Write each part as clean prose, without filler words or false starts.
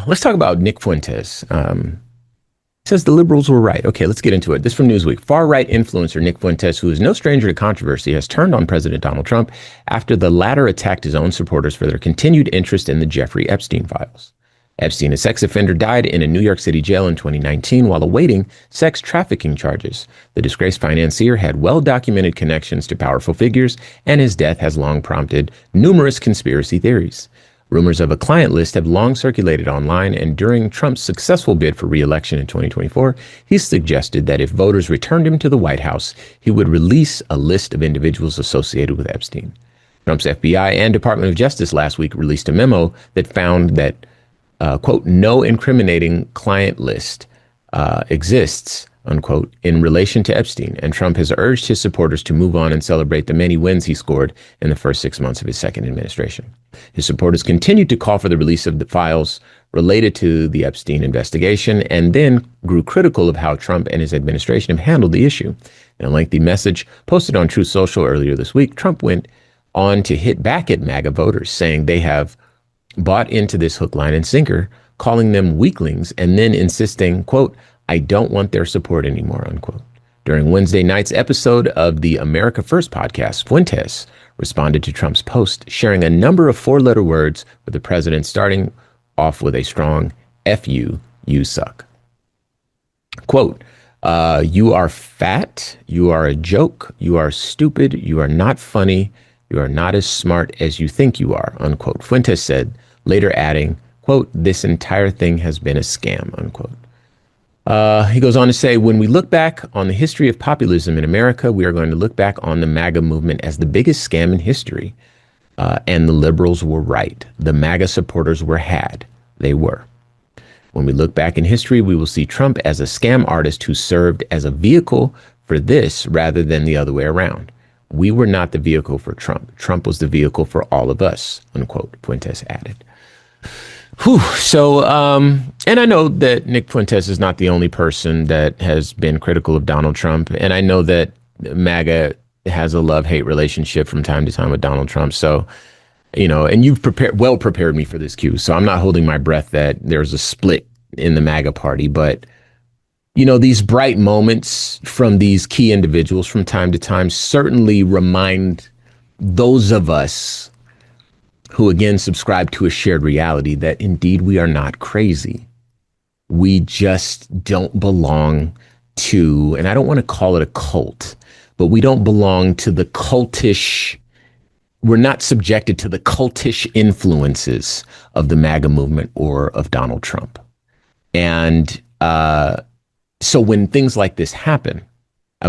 Let's talk about Nick Fuentes. Says the liberals were right. Okay, let's get into it. This from Newsweek. Far-right influencer Nick Fuentes, who is no stranger to controversy, has turned on President Donald Trump after the latter attacked his own supporters for their continued interest in the Jeffrey Epstein files. Epstein, a sex offender, died in a New York City jail in 2019 while awaiting sex trafficking charges. The disgraced financier had well-documented connections to powerful figures, and his death has long prompted numerous conspiracy theories. Rumors of a client list have long circulated online, and during Trump's successful bid for re-election in 2024, he suggested that if voters returned him to the White House, he would release a list of individuals associated with Epstein. Trump's FBI and Department of Justice last week released a memo that found that, quote, no incriminating client list exists, unquote, in relation to Epstein, and Trump has urged his supporters to move on and celebrate the many wins he scored in the first 6 months of his second administration. His supporters continued to call for the release of the files related to the Epstein investigation, and then grew critical of how Trump and his administration have handled the issue. In a lengthy message posted on Truth Social earlier this week, Trump went on to hit back at MAGA voters, saying they have bought into this hook, line, and sinker, calling them weaklings, and then insisting, quote, I don't want their support anymore, unquote. During Wednesday night's episode of the America First podcast, Fuentes responded to Trump's post, sharing a number of four-letter words with the president, starting off with a strong F you suck. Quote, you are fat, you are a joke, you are stupid, you are not funny, you are not as smart as you think you are, unquote. Fuentes said, later adding, quote, this entire thing has been a scam, unquote. He goes on to say, when we look back on the history of populism in America, we are going to look back on the MAGA movement as the biggest scam in history. And the liberals were right. The MAGA supporters were had. They were. When we look back in history, we will see Trump as a scam artist who served as a vehicle for this rather than the other way around. We were not the vehicle for Trump. Trump was the vehicle for all of us, unquote, Fuentes added. Whew. So, and I know that Nick Fuentes is not the only person that has been critical of Donald Trump. And I know that MAGA has a love-hate relationship from time to time with Donald Trump. So, you know, and you've prepared me for this cue. So I'm not holding my breath that there's a split in the MAGA party. But, you know, these bright moments from these key individuals from time to time certainly remind those of us who again subscribe to a shared reality that indeed we are not crazy. We just don't belong to, and I don't want to call it a cult, but we don't belong to the cultish, we're not subjected to the cultish influences of the MAGA movement or of Donald Trump. And so when things like this happen,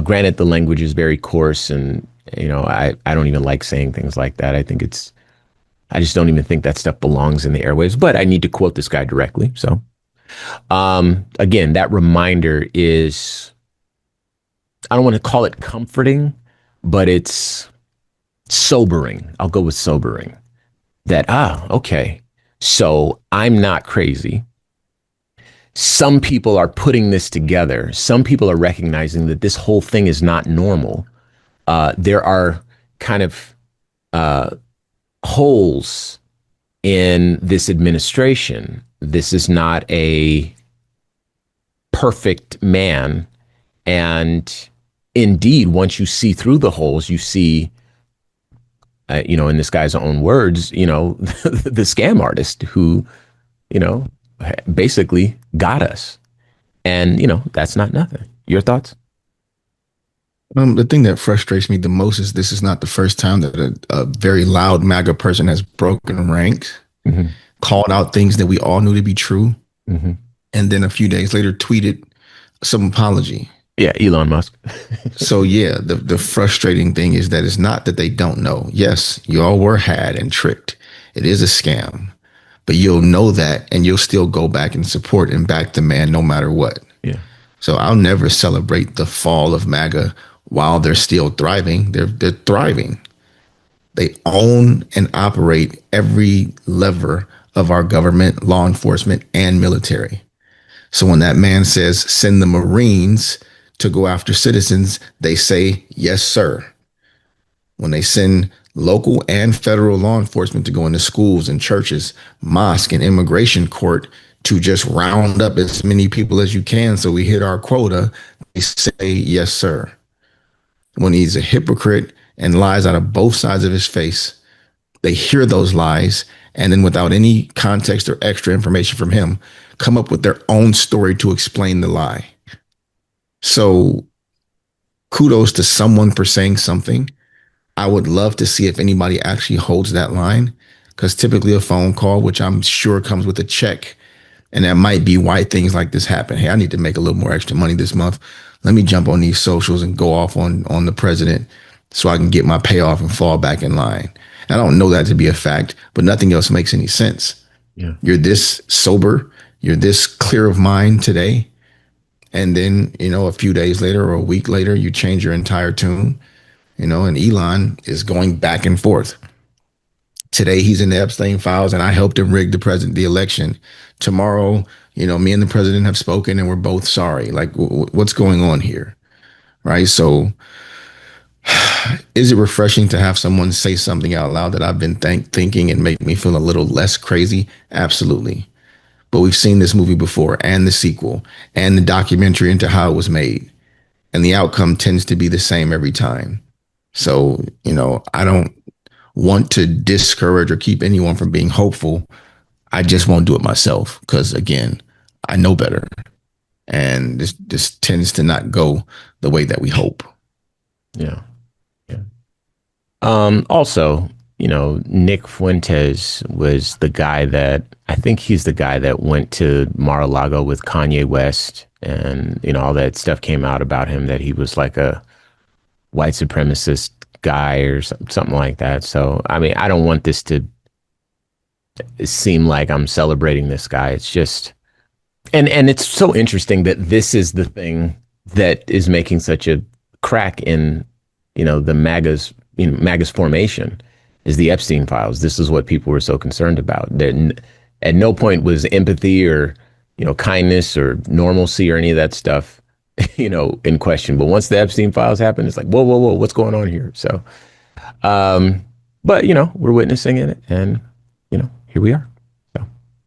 granted the language is very coarse and, you know, I don't even like saying things like that. I just don't even think that stuff belongs in the airwaves, but I need to quote this guy directly. So, again, that reminder is, I don't want to call it comforting, but it's sobering. I'll go with sobering that, okay, so I'm not crazy. Some people are putting this together. Some people are recognizing that this whole thing is not normal. There are kind of, holes in this administration. This is not a perfect man. And indeed, once you see through the holes, you see, you know, in this guy's own words, you know, the scam artist who, you know, basically got us. And, you know, that's not nothing. Your thoughts? The thing that frustrates me the most is this is not the first time that a very loud MAGA person has broken ranks, mm-hmm. called out things that we all knew to be true, mm-hmm. and then a few days later tweeted some apology. Yeah, Elon Musk. So yeah, the frustrating thing is that it's not that they don't know. Yes, you all were had and tricked. It is a scam, but you'll know that and you'll still go back and support and back the man no matter what. Yeah. So I'll never celebrate the fall of MAGA while they're still thriving. They're thriving. They own and operate every lever of our government, law enforcement, and military. So when that man says, send the Marines to go after citizens, they say, yes, sir. When they send local and federal law enforcement to go into schools and churches, mosque and immigration court to just round up as many people as you can so we hit our quota. They say, yes, sir. When he's a hypocrite and lies out of both sides of his face, they hear those lies and then, without any context or extra information from him, come up with their own story to explain the lie. So kudos to someone for saying something. I would love to see if anybody actually holds that line, because typically a phone call, which I'm sure comes with a check, and that might be why things like this happen. Hey, I need to make a little more extra money this month. Let me jump on these socials and go off on the president so I can get my payoff and fall back in line. I don't know that to be a fact, but nothing else makes any sense. Yeah. You're this sober, you're this clear of mind today, and then, a few days later or a week later, you change your entire tune, and Elon is going back and forth. Today he's in the Epstein files and I helped him rig the election. Tomorrow, me and the president have spoken and we're both sorry. Like, what's going on here? Right. So is it refreshing to have someone say something out loud that I've been thinking and make me feel a little less crazy? Absolutely. But we've seen this movie before, and the sequel, and the documentary into how it was made. And the outcome tends to be the same every time. So, I don't want to discourage or keep anyone from being hopeful. I just won't do it myself because, again, I know better. And this tends to not go the way that we hope. Yeah. Yeah. Also, Nick Fuentes was the guy that I think he's the guy that went to Mar-a-Lago with Kanye West, and all that stuff came out about him that he was like a white supremacist guy or something like that. So, I mean, I don't want this to seem like I'm celebrating this guy. It's just, and it's so interesting that this is the thing that is making such a crack in, the MAGA's formation is the Epstein files. This is what people were so concerned about. At no point was empathy or, kindness or normalcy or any of that stuff, in question. But once the Epstein files happened, it's like, whoa, whoa, whoa, what's going on here? So, but we're witnessing it, and here we are.